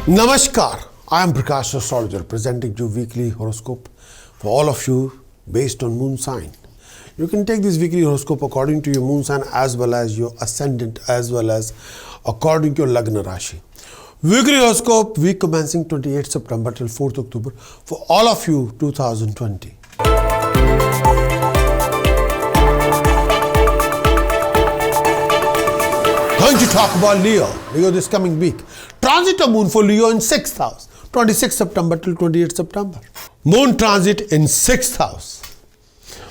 Namaskar, I am Prakash, Astrologer, presenting you weekly horoscope for all of you based on moon sign. You can take this weekly horoscope according to your moon sign as well as your ascendant as well as according to your Lagna Rashi. Weekly horoscope week commencing 28th September till 4th October for all of you 2020. Going to talk about Leo this coming week. Transit of moon for Leo in 6th house, 26th September till 28th September. Moon transit in 6th house.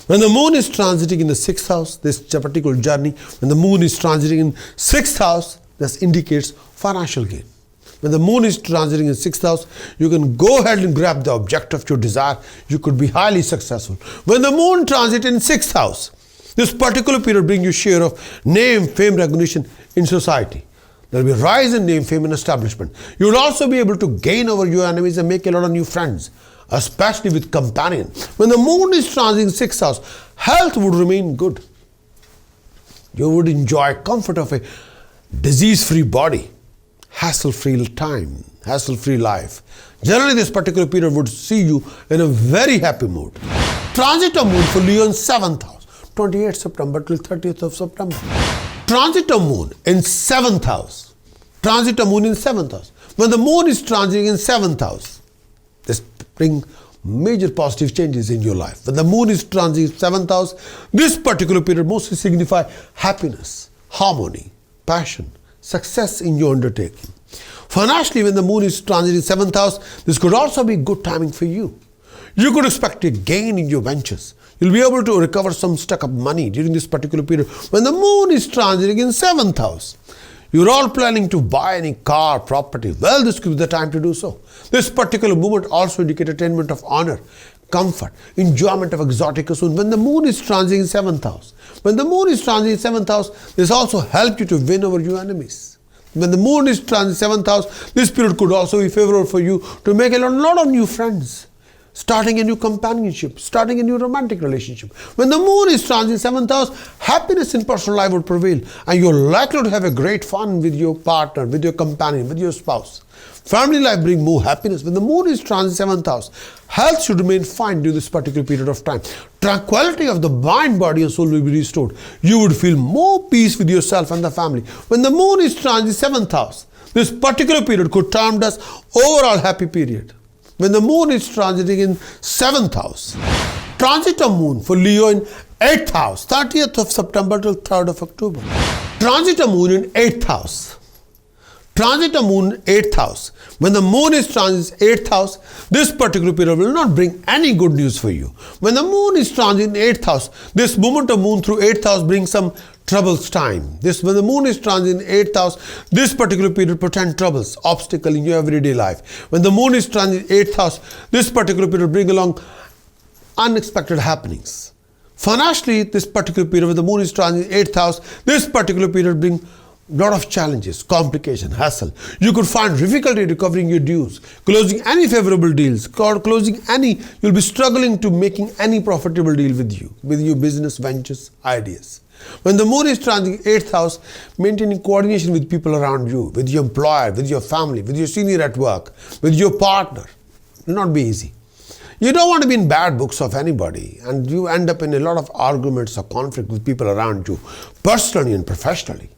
When the moon is transiting in the 6th house, this particular journey, when the moon is transiting in 6th house, this indicates financial gain. When the moon is transiting in 6th house, you can go ahead and grab the object of your desire. You could be highly successful. When the moon transit in 6th house, this particular period brings you share of name, fame, recognition in society. There will be a rise in name, fame and establishment. You will also be able to gain over your enemies and make a lot of new friends, especially with companion. When the moon is transiting 6th house, health would remain good. You would enjoy comfort of a disease-free body, hassle-free time, hassle-free life. Generally, this particular period would see you in a very happy mood. Transit of moon for Leo in 7th house. 28th September till 30th of September. Transit of moon in 7th house. Transit of moon in 7th house. When the moon is transiting in 7th house, this brings major positive changes in your life. When the moon is transiting in 7th house, this particular period mostly signifies happiness, harmony, passion, success in your undertaking. Financially, when the moon is transiting in 7th house, this could also be good timing for you. You could expect a gain in your ventures. You'll be able to recover some stuck up money during this particular period. When the moon is transiting in 7th house, you're all planning to buy any car, property. Well, this could be the time to do so. This particular movement also indicates attainment of honor, comfort, enjoyment of exotic pursuit. When the moon is transiting in 7th house, when the moon is transiting in 7th house, this also helps you to win over your enemies. When the moon is transiting in 7th house, this period could also be favorable for you to make a lot of new friends, starting a new companionship, starting a new romantic relationship. When the moon is transiting 7th house, happiness in personal life will prevail and you're likely to have a great fun with your partner, with your companion, with your spouse. Family life brings more happiness. When the moon is transiting 7th house, health should remain fine during this particular period of time. Tranquility of the mind, body and soul will be restored. You would feel more peace with yourself and the family. When the moon is transiting 7th house, this particular period could termed as overall happy period. When the moon is transiting in 7th house, transit of moon for Leo in 8th house, 30th of September till 3rd of October. Transit of moon in 8th house. Transit of moon in 8th house. When the moon is transiting 8th house, this particular period will not bring any good news for you. When the moon is transiting 8th house, this movement of moon through 8th house brings some troubles time. When the moon is transiting 8th house, this particular period portends troubles, obstacle in your everyday life. When the moon is transiting 8th house, this particular period brings along unexpected happenings. Financially, this particular period, when the moon is transiting 8th house, this particular period brings lot of challenges, complication, hassle. You could find difficulty recovering your dues, closing any favorable deals, you'll be struggling to making any profitable deal with your business ventures, ideas. When the moon is transiting 8th house, maintaining coordination with people around you, with your employer, with your family, with your senior at work, with your partner, will not be easy. You don't want to be in bad books of anybody and you end up in a lot of arguments or conflict with people around you, personally and professionally.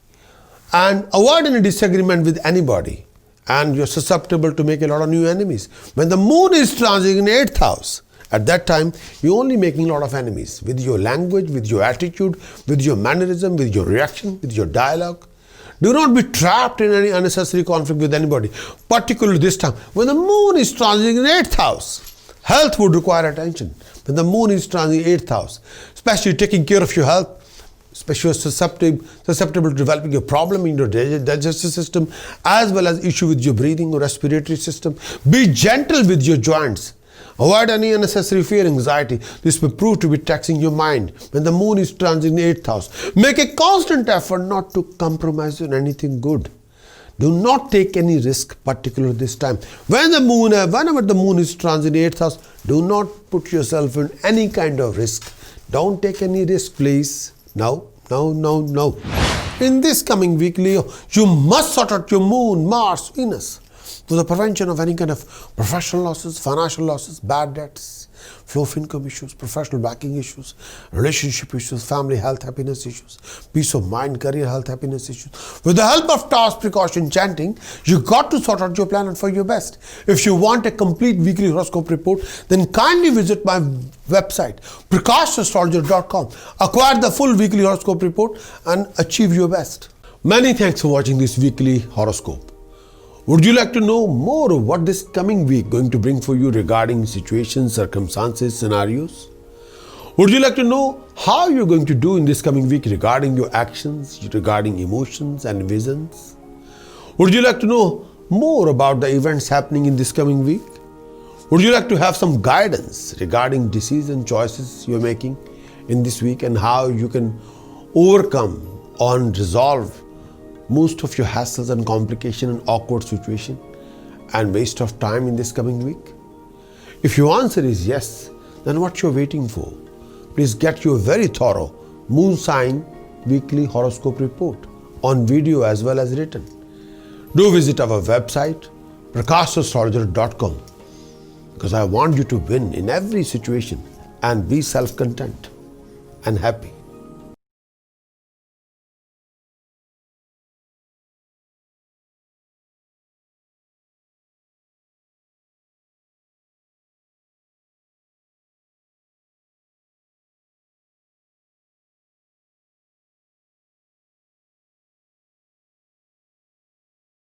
And avoid any disagreement with anybody and you're susceptible to make a lot of new enemies. When the moon is transiting in 8th house, at that time, you're only making a lot of enemies with your language, with your attitude, with your mannerism, with your reaction, with your dialogue. Do not be trapped in any unnecessary conflict with anybody, particularly this time. When the moon is transiting in 8th house, health would require attention. When the moon is transiting 8th house, especially taking care of your health, especially susceptible to developing a problem in your digestive system, as well as issue with your breathing or respiratory system. Be gentle with your joints. Avoid any unnecessary fear, anxiety. This may prove to be taxing your mind. When the moon is transiting 8th house, make a constant effort not to compromise on anything good. Do not take any risk, particularly this time. Whenever the moon is transiting 8th house, do not put yourself in any kind of risk. Don't take any risk, please. No. In this coming week, Leo, you must sort out your moon, Mars, Venus. for the prevention of any kind of professional losses, financial losses, bad debts, flow of income issues, professional backing issues, relationship issues, family health, happiness issues, peace of mind, career health, happiness issues. With the help of task precaution chanting, you got to sort out your planet for your best. If you want a complete weekly horoscope report, then kindly visit my website, astrologer.com. Acquire the full weekly horoscope report and achieve your best. Many thanks for watching this weekly horoscope. Would you like to know more of what this coming week going to bring for you regarding situations, circumstances, scenarios? Would you like to know how you're going to do in this coming week regarding your actions, regarding emotions and visions? Would you like to know more about the events happening in this coming week? Would you like to have some guidance regarding decision choices you're making in this week and how you can overcome and resolve most of your hassles and complication and awkward situation and waste of time in this coming week? If your answer is yes, then what you're waiting for? Please get your very thorough moon sign weekly horoscope report on video as well as written. Do visit our website astrologer.com, because I want you to win in every situation and be self-content and happy.